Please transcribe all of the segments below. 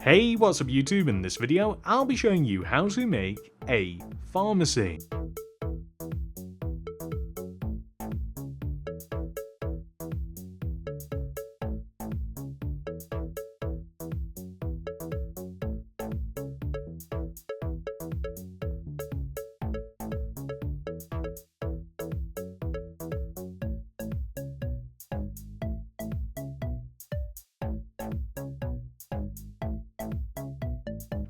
Hey, what's up YouTube? In this video, I'll be showing you how to make a pharmacy.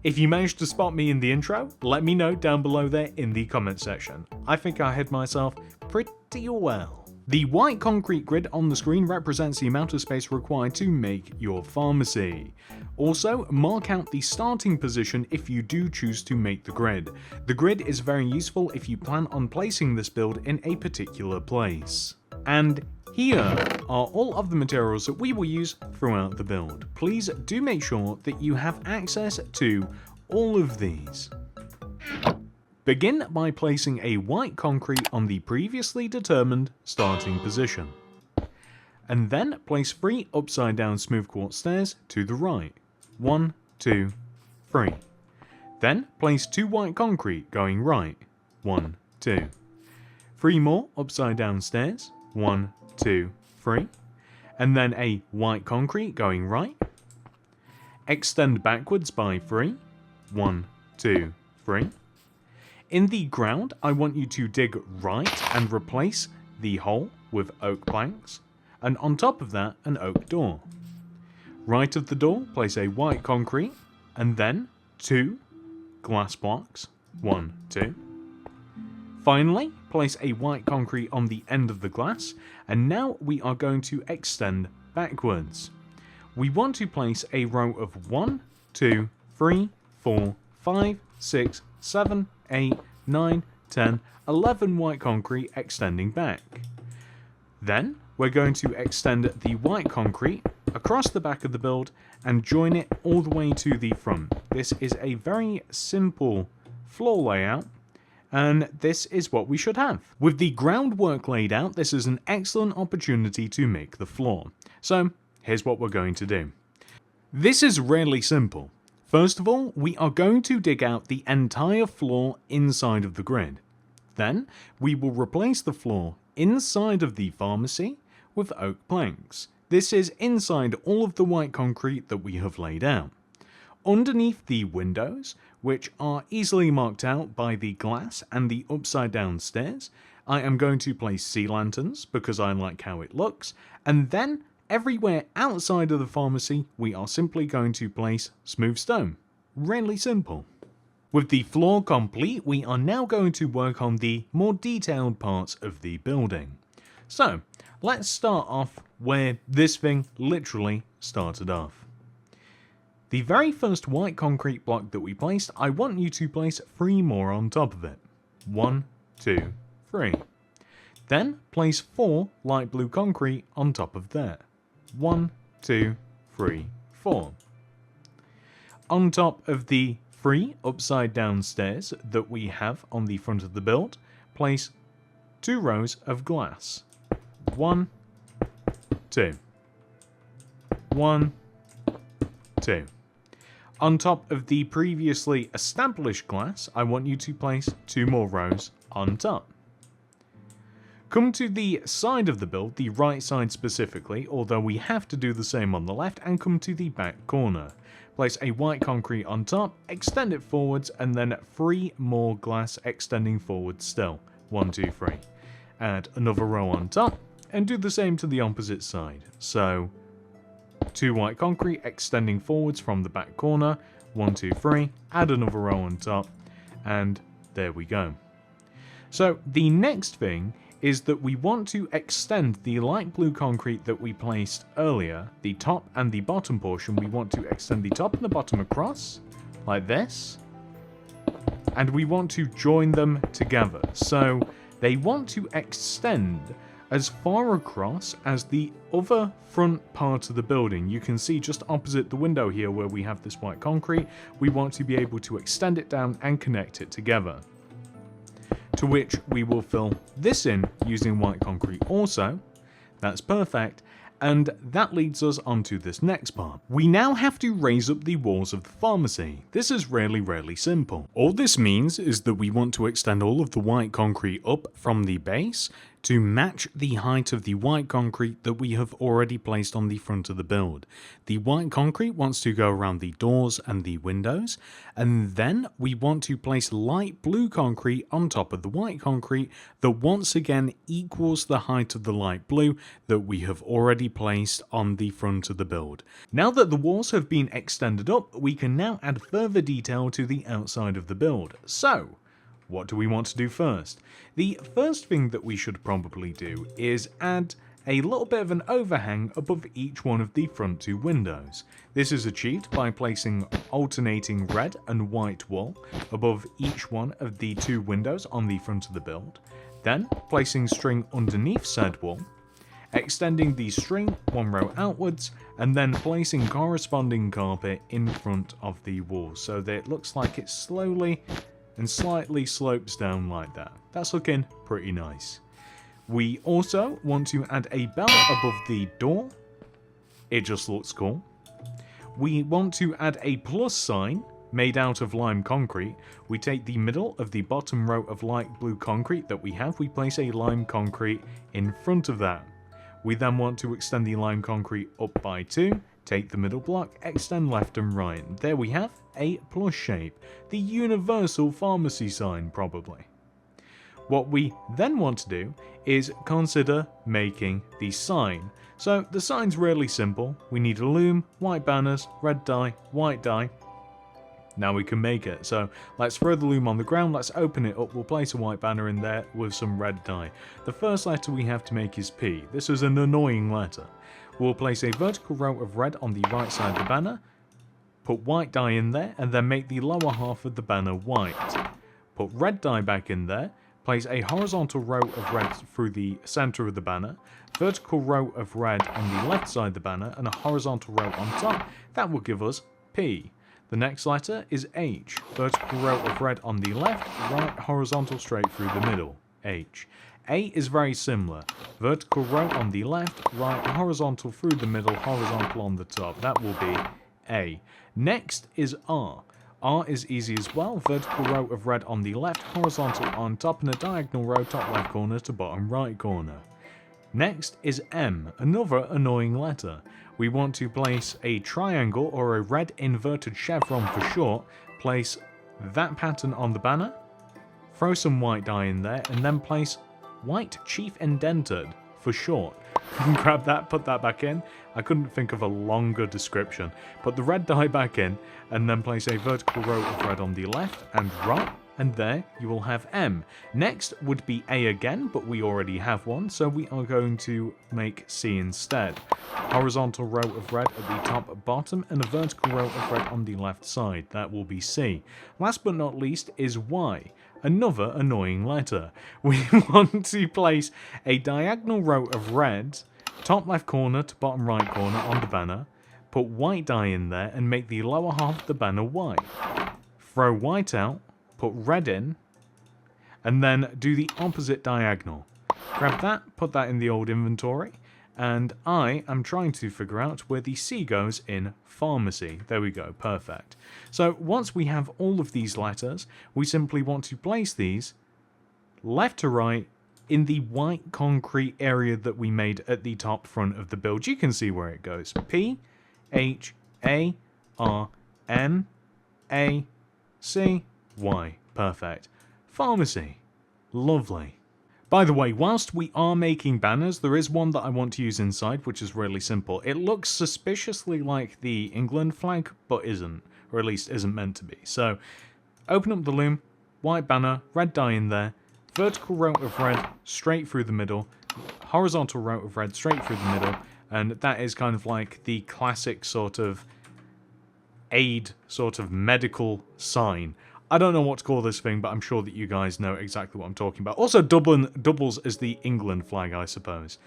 If you managed to spot me in the intro, let me know down below there in the comment section. I think I hid myself pretty well. The white concrete grid on the screen represents the amount of space required to make your pharmacy. Also, mark out the starting position if you do choose to make the grid. The grid is very useful if you plan on placing this build in a particular place. And here are all of the materials that we will use throughout the build. Please do make sure that you have access to all of these. Begin by placing a white concrete on the previously determined starting position. And then place 3 upside down smooth quartz stairs to the right. 1, 2, 3. Then place 2 white concrete going right. 1, 2. 3 more upside down stairs. 1, 2, 3, and then a white concrete going right. Extend backwards by 3. 1, 2, 3. In the ground, I want you to dig right and replace the hole with oak planks, and on top of that, an oak door. Right of the door, place a white concrete, and then 2 glass blocks. 1, 2. Finally, place a white concrete on the end of the glass, and now we are going to extend backwards. We want to place a row of 1, 2, 3, 4, 5, 6, 7, 8, 9, 10, 11 white concrete extending back. Then we're going to extend the white concrete across the back of the build and join it all the way to the front. This is a very simple floor layout, and this is what we should have. With the groundwork laid out, this is an excellent opportunity to make the floor. So here's what we're going to do. This is really simple. First of all, we are going to dig out the entire floor inside of the grid. Then we will replace the floor inside of the pharmacy with oak planks. This is inside all of the white concrete that we have laid out. Underneath the windows, which are easily marked out by the glass and the upside down stairs, I am going to place sea lanterns because I like how it looks, and then everywhere outside of the pharmacy we are simply going to place smooth stone. Really simple. With the floor complete, we are now going to work on the more detailed parts of the building. So let's start off where this thing literally started off. The very first white concrete block that we placed, I want you to place 3 more on top of it. 1, 2, 3. Then place 4 light blue concrete on top of that. 1, 2, 3, 4. On top of the 3 upside down stairs that we have on the front of the build, place 2 rows of glass. 1, 2. 1, 2. On top of the previously established glass, I want you to place 2 more rows on top. Come to the side of the build, the right side specifically, although we have to do the same on the left, and come to the back corner. Place a white concrete on top, extend it forwards, and then 3 more glass extending forwards still. 1, 2, 3. Add another row on top, and do the same to the opposite side. So 2 white concrete extending forwards from the back corner, 1, 2, 3, add another row on top, and there we go. So the next thing is that we want to extend the light blue concrete that we placed earlier, the top and the bottom portion. We want to extend the top and the bottom across, like this, and we want to join them together. So they want to extend as far across as the other front part of the building. You can see just opposite the window here where we have this white concrete, we want to be able to extend it down and connect it together. To which we will fill this in using white concrete also. That's perfect. And that leads us onto this next part. We now have to raise up the walls of the pharmacy. This is really simple. All this means is that we want to extend all of the white concrete up from the base to match the height of the white concrete that we have already placed on the front of the build. The white concrete wants to go around the doors and the windows, and then we want to place light blue concrete on top of the white concrete that once again equals the height of the light blue that we have already placed on the front of the build. Now that the walls have been extended up, we can now add further detail to the outside of the build. So, what do we want to do first? The first thing that we should probably do is add a little bit of an overhang above each one of the front two windows. This is achieved by placing alternating red and white wool above each one of the two windows on the front of the build, then placing string underneath said wool, extending the string one row outwards, and then placing corresponding carpet in front of the wall so that it looks like it slowly and slightly slopes down like that. That's looking pretty nice. We also want to add a bell above the door. It just looks cool. We want to add a plus sign made out of lime concrete. We take the middle of the bottom row of light blue concrete that we have, we place a lime concrete in front of that. We then want to extend the lime concrete up by 2, take the middle block, extend left and right. There we have a plus shape, the universal pharmacy sign probably. What we then want to do is consider making the sign. So the sign's really simple. We need a loom, white banners, red dye, white dye. Now we can make it. So let's throw the loom on the ground, let's open it up, we'll place a white banner in there with some red dye. The first letter we have to make is P. This is an annoying letter. We'll place a vertical row of red on the right side of the banner, put white dye in there, and then make the lower half of the banner white. Put red dye back in there, place a horizontal row of red through the center of the banner, vertical row of red on the left side of the banner, and a horizontal row on top. That will give us P. The next letter is H. Vertical row of red on the left, right horizontal straight through the middle. H. A is very similar. Vertical row on the left, right horizontal through the middle, horizontal on the top. That will be A. Next is R. R is easy as well. Vertical row of red on the left, horizontal on top, and a diagonal row top left corner to bottom right corner. Next is M, another annoying letter. We want to place a triangle or a red inverted chevron for short, place that pattern on the banner, throw some white dye in there, and then place white chief indented for short. Grab that, put that back in. I couldn't think of a longer description. Put the red dye back in, and then place a vertical row of red on the left and right, and there you will have M. Next would be A again, but we already have one, so we are going to make C instead. Horizontal row of red at the top bottom, and a vertical row of red on the left side. That will be C. Last but not least is Y. Another annoying letter. We want to place a diagonal row of red, top left corner to bottom right corner on the banner, put white dye in there and make the lower half of the banner white. Throw white out, put red in, and then do the opposite diagonal. Grab that, put that in the old inventory, and I am trying to figure out where the C goes in pharmacy. There we go, perfect. So once we have all of these letters, we simply want to place these left to right in the white concrete area that we made at the top front of the build. You can see where it goes. P, H, A, R, M, A, C, Y. Perfect. Pharmacy. Lovely. By the way, whilst we are making banners, there is one that I want to use inside, which is really simple. It looks suspiciously like the England flag, but isn't, or at least isn't meant to be. So, open up the loom, white banner, red dye in there, vertical row of red straight through the middle, horizontal row of red straight through the middle, and that is kind of like the classic sort of aid, sort of medical sign. I don't know what to call this thing, but I'm sure that you guys know exactly what I'm talking about. Also, doubles as the England flag, I suppose.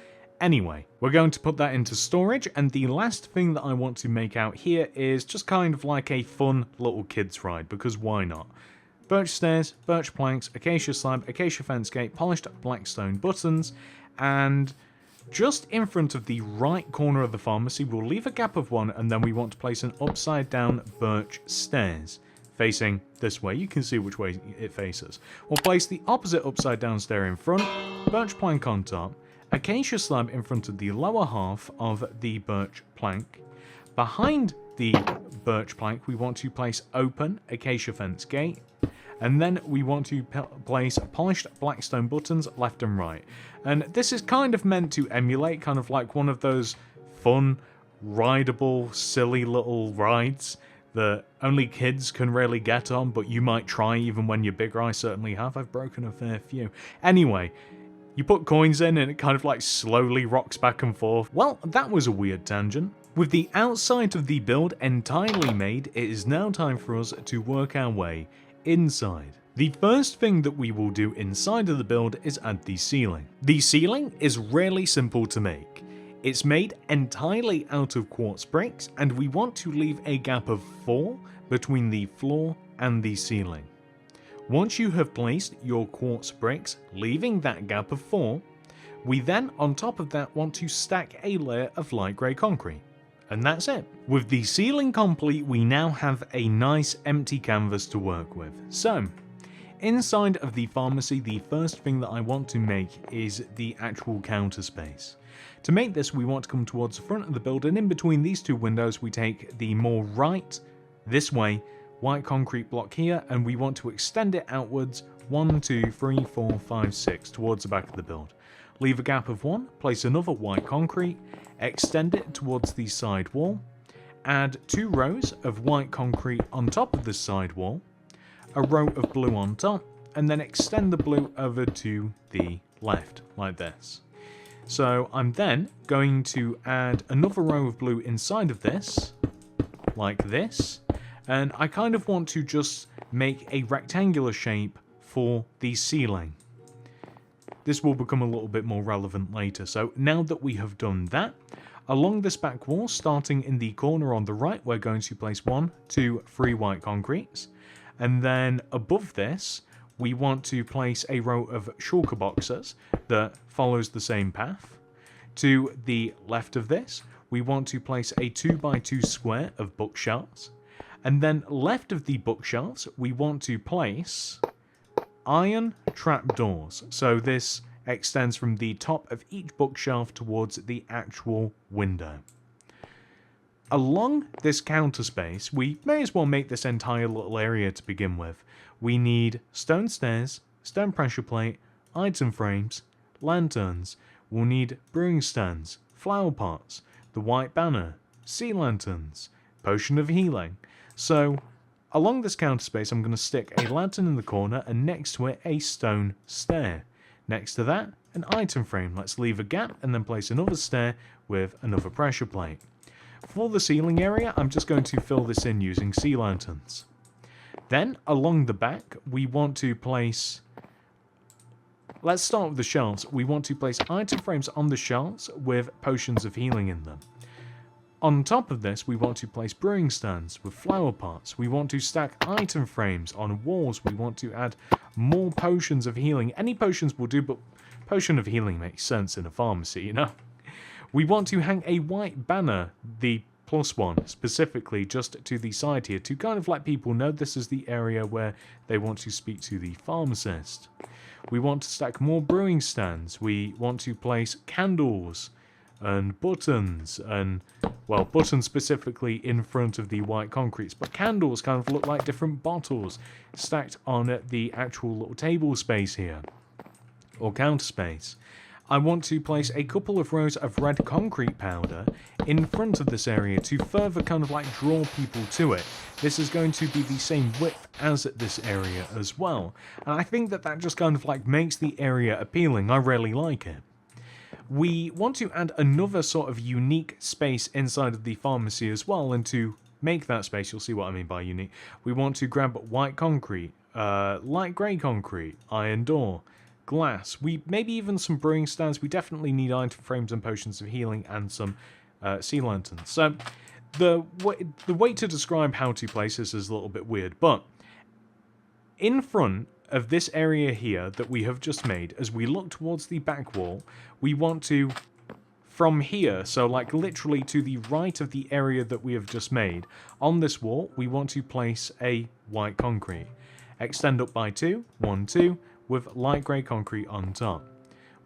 Anyway, we're going to put that into storage, and the last thing that I want to make out here is just kind of like a fun little kids ride, because why not? Birch stairs, birch planks, acacia slab, acacia fence gate, polished black stone buttons, and Just in front of the right corner of the pharmacy, we'll leave a gap of 1, and then we want to place an upside down birch stairs facing this way. You can see which way it faces. We'll place the opposite upside down stair in front, birch plank on top, acacia slab in front of the lower half of the birch plank. Behind the birch plank, we want to place open acacia fence gate, and then we want to place polished blackstone buttons left and right. And this is kind of meant to emulate kind of like one of those fun, rideable, silly little rides that only kids can really get on, but you might try even when you're bigger. I certainly have. I've broken a fair few. Anyway, you put coins in and it kind of like slowly rocks back and forth. Well, that was a weird tangent. With the outside of the build entirely made, it is now time for us to work our way inside. The first thing that we will do inside of the build is add the ceiling. The ceiling is really simple to make. It's made entirely out of quartz bricks, and we want to leave a gap of 4 between the floor and the ceiling. Once you have placed your quartz bricks, leaving that gap of 4, we then on top of that want to stack a layer of light grey concrete. And that's it. With the ceiling complete, we now have a nice empty canvas to work with. So, inside of the pharmacy, the first thing that I want to make is the actual counter space. To make this, we want to come towards the front of the building. In between these two windows, we take the more right, this way, white concrete block here, and we want to extend it outwards 1, 2, 3, 4, 5, 6 towards the back of the build. Leave a gap of 1, place another white concrete, extend it towards the side wall, add 2 rows of white concrete on top of the side wall, a row of blue on top, and then extend the blue over to the left, like this. So I'm then going to add another row of blue inside of this, like this, and I kind of want to just make a rectangular shape for the ceiling. This will become a little bit more relevant later. So now that we have done that, along this back wall, starting in the corner on the right, we're going to place 1, 2, 3 white concretes. And then above this, we want to place a row of shulker boxes that follows the same path. To the left of this, we want to place a 2x2 square of bookshelves. And then left of the bookshelves, we want to place iron trapdoors. So this extends from the top of each bookshelf towards the actual window. Along this counter space, we may as well make this entire little area to begin with. We need stone stairs, stone pressure plate, item frames, lanterns. We'll need brewing stands, flower pots, the white banner, sea lanterns, potion of healing. So along this counter space, I'm going to stick a lantern in the corner and next to it a stone stair. Next to that, an item frame. Let's leave a gap and then place another stair with another pressure plate. For the ceiling area, I'm just going to fill this in using sea lanterns. Then, along the back, we want to place... Let's start with the shelves. We want to place item frames on the shelves with potions of healing in them. On top of this, we want to place brewing stands with flower pots. We want to stack item frames on walls. We want to add more potions of healing. Any potions will do, but potion of healing makes sense in a pharmacy, you know? We want to hang a white banner, the +1, specifically just to the side here, to kind of let people know this is the area where they want to speak to the pharmacist. We want to stack more brewing stands. We want to place candles and buttons, and, well, buttons specifically in front of the white concretes, but candles kind of look like different bottles stacked on the actual little table space here, or counter space. I want to place a couple of rows of red concrete powder in front of this area to further kind of like draw people to it. This is going to be the same width as this area as well, and I think that that just kind of like makes the area appealing. I really like it. We want to add another sort of unique space inside of the pharmacy as well, and to make that space, you'll see what I mean by unique, we want to grab white concrete, light grey concrete, iron door, glass, maybe even some brewing stands. We definitely need item frames and potions of healing and some sea lanterns. So the way to describe how to place this is a little bit weird, but in front of this area here that we have just made, as we look towards the back wall, we want to from here, so like literally to the right of the area that we have just made, on this wall, we want to place a white concrete. Extend up by 2, 1, 2, with light grey concrete on top.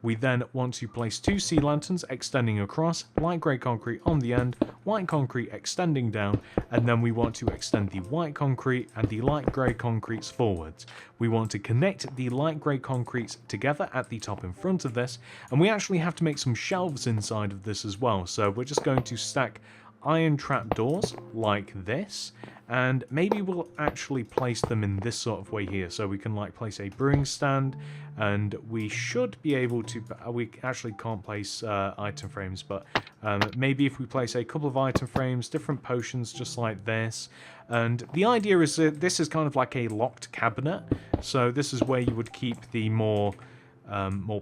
We then want to place 2 sea lanterns extending across, light grey concrete on the end, white concrete extending down, and then we want to extend the white concrete and the light grey concretes forwards. We want to connect the light grey concretes together at the top in front of this, and we actually have to make some shelves inside of this as well. So we're just going to stack iron trapdoors like this, and maybe we'll actually place them in this sort of way here, so we can like place a brewing stand, and we should be able to, we actually can't place item frames, but maybe if we place a couple of item frames, different potions just like this. And the idea is that this is kind of like a locked cabinet, so this is where you would keep the more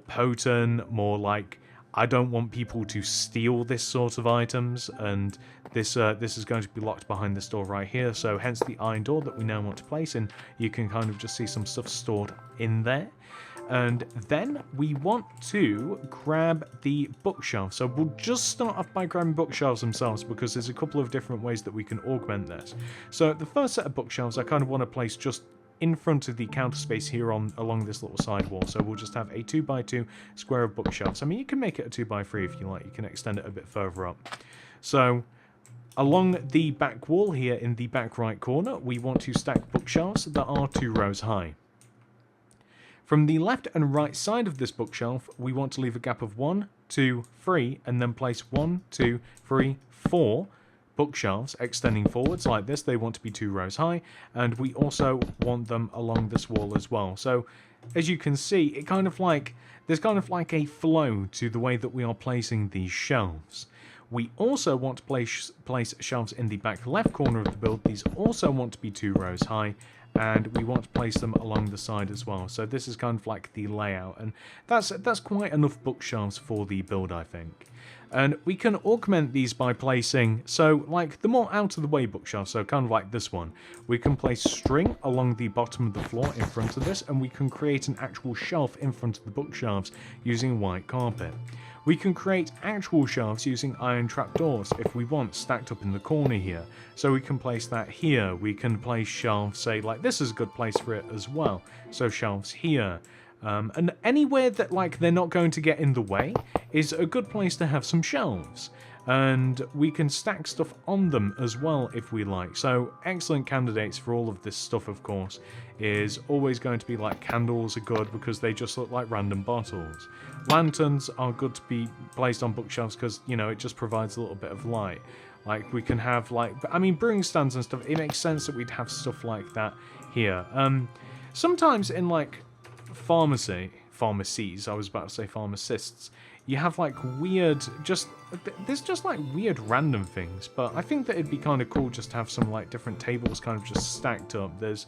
potent, more like, I don't want people to steal this sort of items, and this is going to be locked behind this door right here, so hence the iron door that we now want to place in. You can kind of just see some stuff stored in there. And then we want to grab the bookshelf. So we'll just start off by grabbing bookshelves themselves, because there's a couple of different ways that we can augment this. So the first set of bookshelves I kind of want to place just in front of the counter space here along this little side wall. So we'll just have a 2x2 square of bookshelves. I mean, you can make it a 2x3 if you like. You can extend it a bit further up. So along the back wall here in the back right corner, we want to stack bookshelves that are 2 rows high. From the left and right side of this bookshelf, we want to leave a gap of 1, 2, 3, and then place 1, 2, 3, 4 bookshelves extending forwards like this. They want to be 2 rows high, and we also want them along this wall as well. So as you can see, it kind of like, there's kind of like a flow to the way that we are placing these shelves. We also want to place shelves in the back left corner of the build. These also want to be 2 rows high, and we want to place them along the side as well. So this is kind of like the layout, and that's quite enough bookshelves for the build, I think. And we can augment these by placing, so like the more out of the way bookshelves, so kind of like this one, we can place string along the bottom of the floor in front of this, and we can create an actual shelf in front of the bookshelves using white carpet. We can create actual shelves using iron trapdoors if we want, stacked up in the corner here. So we can place that here. We can place shelves, say like this is a good place for it as well. So shelves here. And anywhere that like they're not going to get in the way is a good place to have some shelves. And we can stack stuff on them as well if we like. So excellent candidates for all of this stuff, of course, is always going to be like candles are good because they just look like random bottles. Lanterns are good to be placed on bookshelves because, you know, it just provides a little bit of light. Like we can have like, I mean, brewing stands and stuff, it makes sense that we'd have stuff like that here. Sometimes in like pharmacies, I was about to say pharmacists, you have like weird, there's just like weird random things, but I think that it'd be kind of cool just to have some like different tables kind of just stacked up. There's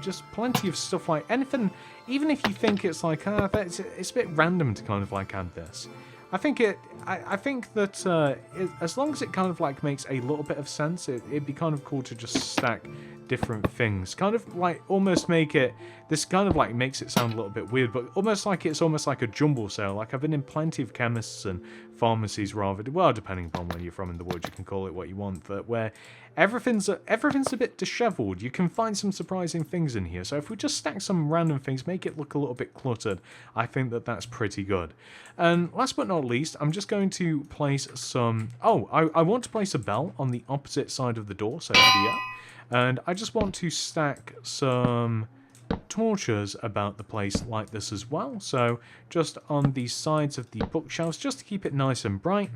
just plenty of stuff like anything, even if you think it's like, it's a bit random to kind of like add this. I think that as long as it kind of like makes a little bit of sense, it'd be kind of cool to just stack different things. Kind of like almost make it, this kind of like makes it sound a little bit weird, but almost like it's almost like a jumble sale. Like I've been in plenty of chemists and pharmacies rather, well, depending upon where you're from in the world, you can call it what you want, but where everything's a bit disheveled. You can find some surprising things in here. So if we just stack some random things, make it look a little bit cluttered, I think that that's pretty good. And last but not least, I'm just going to place some, I want to place a bell on the opposite side of the door, so here. And I just want to stack some torches about the place like this as well. So just on the sides of the bookshelves, just to keep it nice and bright.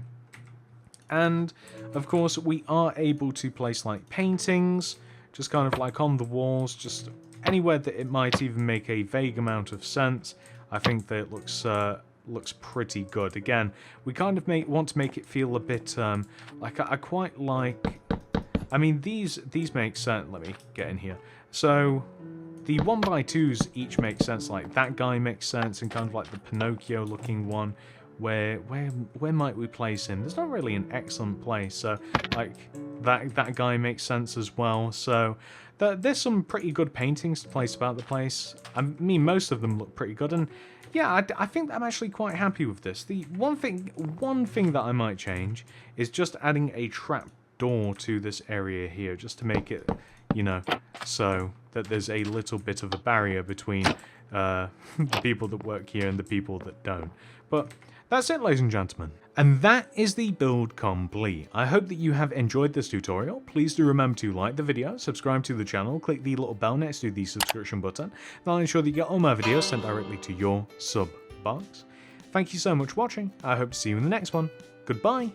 And of course, we are able to place like paintings, just kind of like on the walls, just anywhere that it might even make a vague amount of sense. I think that it looks pretty good. Again, we kind of want to make it feel a bit like I quite like. I mean, these make sense. Let me get in here. So the 1x2s each make sense. Like that guy makes sense, and kind of like the Pinocchio-looking one. Where might we place him? There's not really an excellent place. So like that guy makes sense as well. So there's some pretty good paintings to place about the place. I mean, most of them look pretty good, and yeah, I think I'm actually quite happy with this. The one thing that I might change is just adding a trap door to this area here, just to make it, you know, so that there's a little bit of a barrier between the people that work here and the people that don't. But that's it, ladies and gentlemen. And that is the build complete. I hope that you have enjoyed this tutorial. Please do remember to like the video, subscribe to the channel, click the little bell next to the subscription button. That'll ensure that you get all my videos sent directly to your sub box. Thank you so much for watching. I hope to see you in the next one. Goodbye.